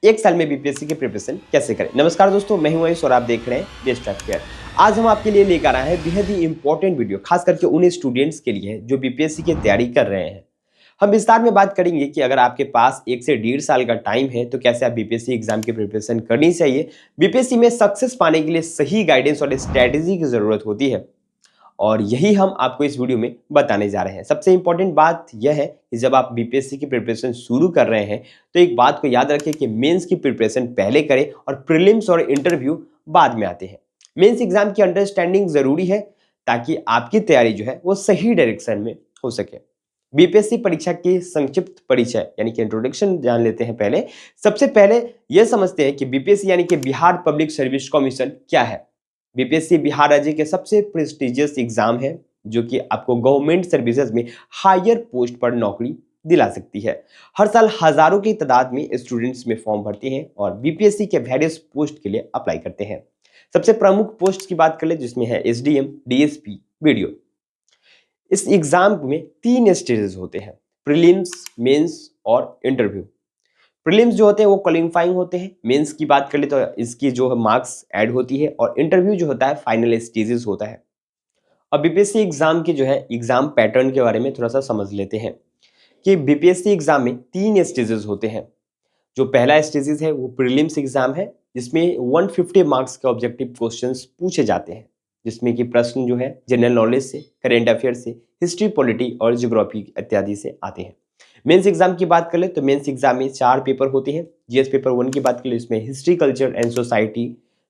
एक साल में बीपीएससी की प्रिपरेशन कैसे करें। नमस्कार दोस्तों, मैं हूं आयुष और आप देख रहे हैं बेस्ट ट्रैक केयर। आज हम आपके लिए लेकर आए हैं बेहद ही इंपॉर्टेंट वीडियो, खास करके उन स्टूडेंट्स के लिए जो बीपीएससी की तैयारी कर रहे हैं। हम विस्तार में बात करेंगे कि अगर आपके पास 1 से 1.5 साल का टाइम है तो कैसे आप बीपीएससी एग्जाम की प्रिपरेशन करनी चाहिए। बीपीएससी में सक्सेस पाने के लिए सही गाइडेंस और स्ट्रेटेजी की जरूरत होती है, और यही हम आपको इस वीडियो में बताने जा रहे हैं। सबसे इंपॉर्टेंट बात यह है कि जब आप बीपीएससी की प्रिपरेशन शुरू कर रहे हैं तो एक बात को याद रखें कि मेंस की प्रिपरेशन पहले करें और प्रीलिम्स और इंटरव्यू बाद में आते हैं। मेंस एग्जाम की अंडरस्टैंडिंग जरूरी है ताकि आपकी तैयारी जो है वो सही डायरेक्शन में हो सके। बीपीएससी परीक्षा की संक्षिप्त परिचय यानी कि इंट्रोडक्शन जान लेते हैं। पहले सबसे पहले यह समझते हैं कि बीपीएससी यानी कि बिहार पब्लिक सर्विस कमीशन क्या है। बीपीएससी बिहार राज्य के सबसे प्रेस्टिजियस एग्जाम है जो कि आपको गवर्नमेंट सर्विसेज में हायर पोस्ट पर नौकरी दिला सकती है। हर साल हजारों की तादाद में स्टूडेंट्स में फॉर्म भरते हैं और बीपीएससी के वेरियस पोस्ट के लिए अप्लाई करते हैं। सबसे प्रमुख पोस्ट की बात कर ले जिसमें है एसडीएम, डीएसपी, वीडियो। इस एग्जाम में 3 स्टेजेस होते हैं, प्रीलिम्स, मेंस और इंटरव्यू। प्रीलिम्स जो होते हैं वो क्वालिफाइंग होते हैं, मेंस की बात कर ले तो इसकी जो मार्क्स ऐड होती है, और इंटरव्यू जो होता है फाइनल स्टेजेस होता है। अब बीपीएससी एग्जाम के जो है एग्जाम पैटर्न के बारे में थोड़ा सा समझ लेते हैं कि बीपीएससी एग्जाम में 3 स्टेजेस होते हैं। जो पहला स्टेजेस है वो प्रीलिम्स एग्जाम है जिसमें 150 मार्क्स के ऑब्जेक्टिव क्वेश्चंस पूछे जाते हैं, जिसमें कि प्रश्न जो है जनरल नॉलेज से, करेंट अफेयर से, हिस्ट्री, पॉलिटी और ज्योग्राफी इत्यादि से आते हैं। मेंस एग्जाम की बात कर ले तो मेंस एग्जाम में 4 पेपर होते हैं। जीएस पेपर 1 की बात कर ले इसमें हिस्ट्री, कल्चर एंड सोसाइटी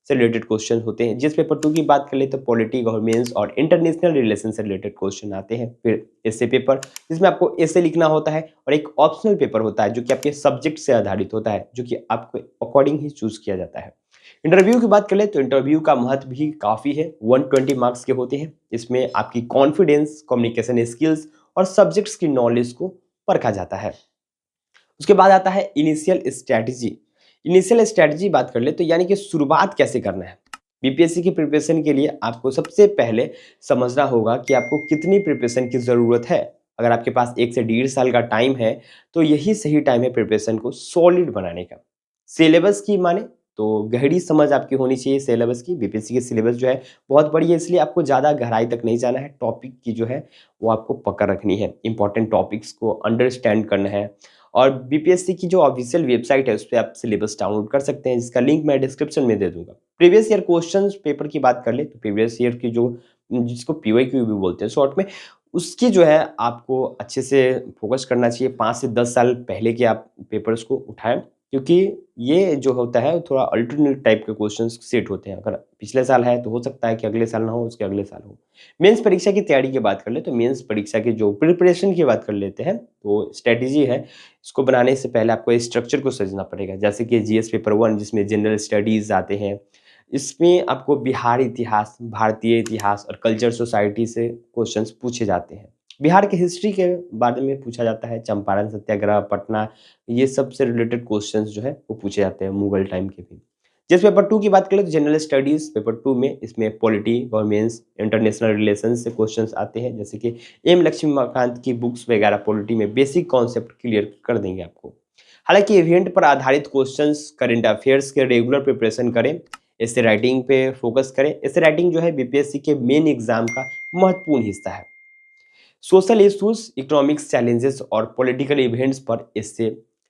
से रिलेटेड क्वेश्चन होते हैं। जीएस पेपर 2 की बात कर ले तो पॉलिटी, गवर्नेंस और इंटरनेशनल रिलेशन से रिलेटेड क्वेश्चन आते हैं। फिर एसए पेपर जिसमें आपको एसए लिखना होता है, और एक ऑप्शनल पेपर होता है जो कि आपके सब्जेक्ट से आधारित होता है, जो कि आपको अकॉर्डिंग ही चूज किया जाता है। इंटरव्यू की बात कर ले तो इंटरव्यू का महत्व भी काफी है। 120 मार्क्स के होते हैं। इसमें आपकी कॉन्फिडेंस, कम्युनिकेशन स्किल्स और सब्जेक्ट्स की नॉलेज को परखा जाता है। उसके बाद आता है इनिशियल स्ट्रैटेजी। इनिशियल स्ट्रैटेजी बात कर ले तो यानी कि शुरुआत कैसे करना है। बीपीएससी की प्रिपरेशन के लिए आपको सबसे पहले समझना होगा कि आपको कितनी प्रिपरेशन की ज़रूरत है। अगर आपके पास 1 से 1.5 साल का टाइम है तो यही सही टाइम है प्रिपरेशन को सॉलिड बनाने का। सिलेबस की माने तो गहरी समझ आपकी होनी चाहिए सिलेबस की। बीपीएससी की सिलेबस जो है बहुत बड़ी है, इसलिए आपको ज़्यादा गहराई तक नहीं जाना है। टॉपिक की जो है वो आपको पकड़ रखनी है, इंपॉर्टेंट टॉपिक्स को अंडरस्टैंड करना है। और बीपीएससी की जो ऑफिशियल वेबसाइट है उस पे आप सिलेबस डाउनलोड कर सकते हैं, जिसका लिंक मैं डिस्क्रिप्शन में दे दूंगा। प्रीवियस ईयर क्वेश्चंस पेपर की बात कर ले तो प्रीवियस ईयर की जो जिसको पीवाईक्यू भी बोलते हैं शॉर्ट में, उसकी जो है आपको अच्छे से फोकस करना चाहिए। 5 से 10 साल पहले के आप पेपर्स को उठाएं, क्योंकि ये जो होता है थोड़ा अल्टरनेट टाइप के क्वेश्चंस सेट होते हैं। अगर पिछले साल है तो हो सकता है कि अगले साल ना हो, उसके अगले साल हो। मेंस परीक्षा की तैयारी की बात कर ले तो मेंस परीक्षा की जो प्रिपरेशन की बात कर लेते हैं, तो स्ट्रेटेजी है इसको बनाने से पहले आपको स्ट्रक्चर को समझना पड़ेगा। जैसे कि जीएस पेपर 1 जिसमें जनरल स्टडीज आते हैं, इसमें आपको बिहार इतिहास, भारतीय इतिहास और कल्चर सोसाइटी से क्वेश्चंस पूछे जाते हैं। बिहार के हिस्ट्री के बारे में पूछा जाता है, चंपारण सत्याग्रह, पटना, ये सब से रिलेटेड क्वेश्चंस जो है वो पूछे जाते हैं, मुगल टाइम के भी। जिस पेपर 2 की बात करें तो जनरल स्टडीज पेपर 2 में इसमें पॉलिटी, गवर्नेंस, इंटरनेशनल रिलेशन से क्वेश्चंस आते हैं। जैसे कि एम लक्ष्मीकांत की बुक्स वगैरह पॉलिटी में बेसिक कॉन्सेप्ट क्लियर कर देंगे आपको। हालांकि इवेंट पर आधारित क्वेश्चंस, करंट अफेयर्स के रेगुलर प्रिपरेशन करें, ऐसे राइटिंग पे फोकस करें। ऐसे राइटिंग जो है बीपीएससी के मेन एग्जाम का महत्वपूर्ण हिस्सा है। सोशल इश्यूज, इकोनॉमिक्स चैलेंजेस और पॉलिटिकल इवेंट्स पर इससे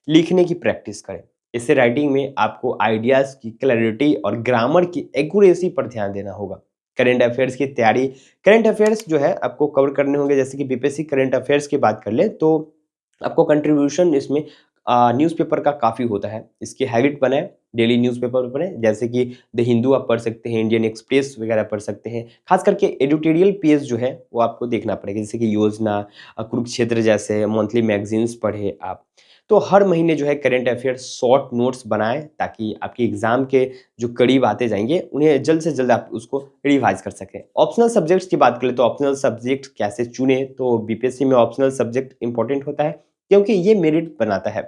लिखने की प्रैक्टिस करें। इससे राइटिंग में आपको आइडियाज की क्लैरिटी और ग्रामर की एक्यूरेसी पर ध्यान देना होगा। करंट अफेयर्स की तैयारी, करंट अफेयर्स जो है आपको कवर करने होंगे। जैसे कि बीपीएससी करंट अफेयर्स की बात कर ले तो आपको कंट्रीब्यूशन इसमें न्यूज़पेपर का काफ़ी होता है। इसकी हैबिट बनाएं, डेली न्यूज़पेपर पढ़ें। जैसे कि द हिंदू आप पढ़ सकते हैं, इंडियन एक्सप्रेस वगैरह पढ़ सकते हैं। खास करके एडिटोरियल पेज जो है वो आपको देखना पड़ेगा, जैसे कि योजना, कुरुक्षेत्र जैसे मंथली मैगजीन्स पढ़े आप। तो हर महीने जो है करंट अफेयर्स शॉर्ट नोट्स बनाएं, ताकि आपके एग्जाम के जो करीब आते जाएंगे उन्हें जल्द से जल्द आप उसको रिवाइज कर सकें। ऑप्शनल सब्जेक्ट्स की बात करें तो ऑप्शनल सब्जेक्ट कैसे चुने, तो बीपीएससी में ऑप्शनल सब्जेक्ट इंपॉर्टेंट होता है क्योंकि ये मेरिट बनाता है,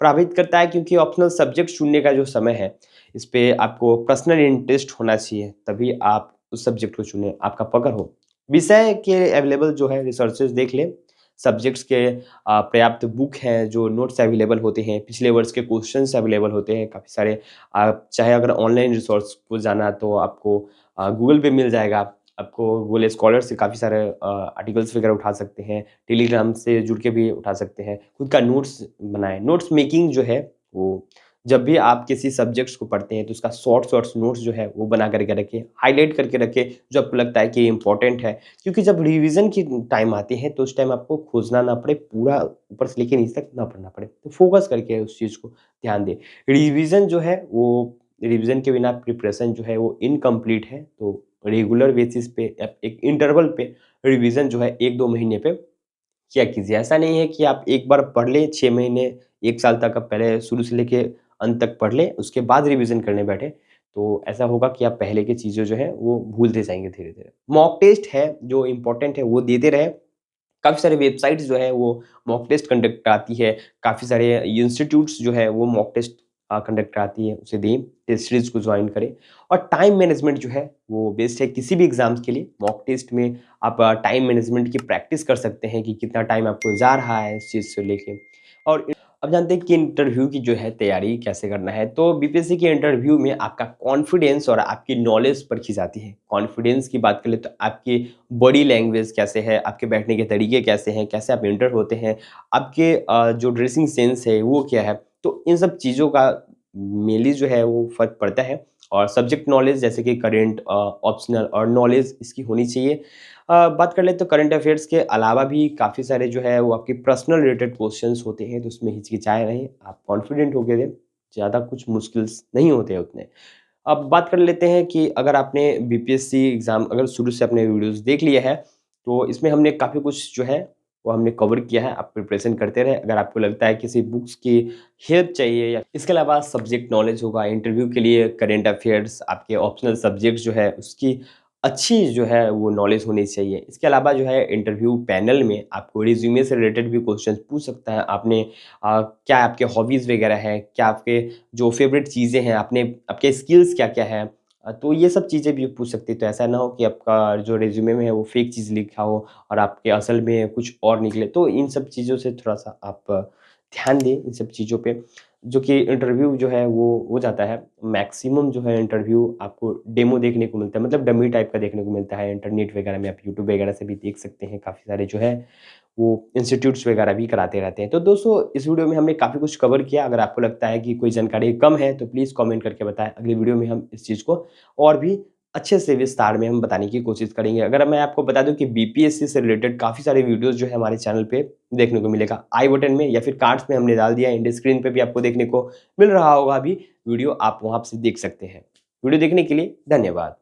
प्रभावित करता है। क्योंकि ऑप्शनल सब्जेक्ट चुनने का जो समय है, इस पे आपको पर्सनल इंटरेस्ट होना चाहिए, तभी आप उस सब्जेक्ट को चुने, आपका पकड़ हो। विषय के अवेलेबल जो है रिसोर्सेज देख लें, सब्जेक्ट्स के पर्याप्त बुक हैं, जो नोट्स अवेलेबल होते हैं, पिछले वर्ष के क्वेश्चंस अवेलेबल होते हैं काफ़ी सारे। आप चाहे अगर ऑनलाइन रिसोर्स को जाना तो आपको गूगल पे मिल जाएगा। आपको गूगल स्कॉलर से काफ़ी सारे आर्टिकल्स वगैरह उठा सकते हैं, टेलीग्राम से जुड़ के भी उठा सकते हैं। खुद का नोट्स बनाएँ, नोट्स मेकिंग जो है वो जब भी आप किसी सब्जेक्ट्स को पढ़ते हैं तो उसका शॉर्ट्स नोट्स जो है वो बना करके रखें, हाइलाइट करके रखें जो आपको लगता है कि इम्पोर्टेंट है। क्योंकि जब रिवीजन की टाइम आती है तो उस टाइम आपको खोजना ना पड़े, पूरा ऊपर से लेके नीचे तक ना पढ़ना पड़े। तो फोकस करके उस चीज़ को ध्यान दें। रिवीजन जो है वो रिवीजन के बिना प्रिपरेशन जो है वो इनकम्प्लीट है। तो रेगुलर बेसिस पे एक इंटरवल पे रिवीजन जो है 1-2 महीने पे किया कीजिए। ऐसा नहीं है कि आप एक बार पढ़ लें 6 महीने, 1 साल तक आप पहले शुरू से लेके अंत तक पढ़ लें, उसके बाद रिवीजन करने बैठें, तो ऐसा होगा कि आप पहले की चीज़ें जो हैं वो भूलते जाएँगे धीरे-धीरे। मॉक टेस्ट है जो इम्पोर्टेंट है वो देते रहें। काफ़ी सारे वेबसाइट्स जो है वो मॉक टेस्ट कंडक्ट कराती है, काफ़ी सारे इंस्टीट्यूट्स जो है वो मॉक टेस्ट कंडक्ट कराती है, उसे दें, टेस्ट सीरीज़ को जॉइन करें। और टाइम मैनेजमेंट जो है वो बेस्ट है किसी भी एग्ज़ाम्स के लिए। मॉक टेस्ट में आप टाइम मैनेजमेंट की प्रैक्टिस कर सकते हैं कि कितना टाइम आपको जा रहा है इस चीज़ से लेके। और अब जानते हैं कि इंटरव्यू की जो है तैयारी कैसे करना है। तो बीपीएससी के इंटरव्यू में आपका कॉन्फिडेंस और आपकी नॉलेज परखी जाती है। कॉन्फिडेंस की बात करें तो आपकी बॉडी लैंग्वेज कैसे है, आपके बैठने के तरीके कैसे हैं, कैसे आप एंटर होते हैं, आपके जो ड्रेसिंग सेंस है वो क्या है। तो इन सब चीज़ों का मेनली जो है वो फ़र्क पड़ता है। और सब्जेक्ट नॉलेज जैसे कि करंट, ऑप्शनल और नॉलेज इसकी होनी चाहिए। बात कर लें तो करंट अफेयर्स के अलावा भी काफ़ी सारे जो है वो आपके पर्सनल रिलेटेड क्वेश्चंस होते हैं, तो उसमें हिचकिचाए नहीं, आप कॉन्फिडेंट होके दें, ज़्यादा कुछ मुश्किल्स नहीं होते हैं उतने। अब बात कर लेते हैं कि अगर आपने बीपीएससी एग्ज़ाम अगर शुरू से अपने वीडियोज़ देख लिए हैं, तो इसमें हमने काफ़ी कुछ जो है वो हमने कवर किया है। आप प्रिपरेशन करते रहें। अगर आपको लगता है किसी बुक्स की हेल्प चाहिए या इसके अलावा सब्जेक्ट नॉलेज होगा, इंटरव्यू के लिए करंट अफेयर्स, आपके ऑप्शनल सब्जेक्ट्स जो है उसकी अच्छी जो है वो नॉलेज होनी चाहिए। इसके अलावा जो है इंटरव्यू पैनल में आपको रिज़्यूमे से रिलेटेड भी क्वेश्चंस पूछ सकता है। आपने क्या आपके हॉबीज़ वगैरह हैं? क्या आपके जो फ़ेवरेट चीज़ें हैं, आपने आपके स्किल्स क्या-क्या हैं? तो ये सब चीज़ें भी पूछ सकते हैं। तो ऐसा ना हो कि आपका जो रिज़्यूमे में है वो फ़ेक चीज़ लिखा हो और आपके असल में कुछ और निकले। तो इन सब चीज़ों से थोड़ा-सा आप ध्यान दें इन सब चीज़ों पे, जो कि इंटरव्यू जो है वो हो जाता है। मैक्सिमम जो है इंटरव्यू आपको डेमो देखने को मिलता है, मतलब डमी टाइप का देखने को मिलता है। इंटरनेट वगैरह में आप यूट्यूब वगैरह से भी देख सकते हैं। काफ़ी सारे जो है वो इंस्टीट्यूट्स वगैरह भी कराते रहते हैं। तो दोस्तों इस वीडियो में हमने काफ़ी कुछ कवर किया। अगर आपको लगता है कि कोई जानकारी कम है तो प्लीज़ कमेंट करके बताएँ। अगली वीडियो में हम इस चीज़ को और भी अच्छे से विस्तार में हम बताने की कोशिश करेंगे। अगर मैं आपको बता दूँ कि बीपीएससी से रिलेटेड काफ़ी सारे वीडियोज़ जो है हमारे चैनल पे देखने को मिलेगा। आई बटन में या फिर कार्ड्स में हमने डाल दिया है, एंड स्क्रीन पे भी आपको देखने को मिल रहा होगा अभी वीडियो, आप वहाँ से देख सकते हैं। वीडियो देखने के लिए धन्यवाद।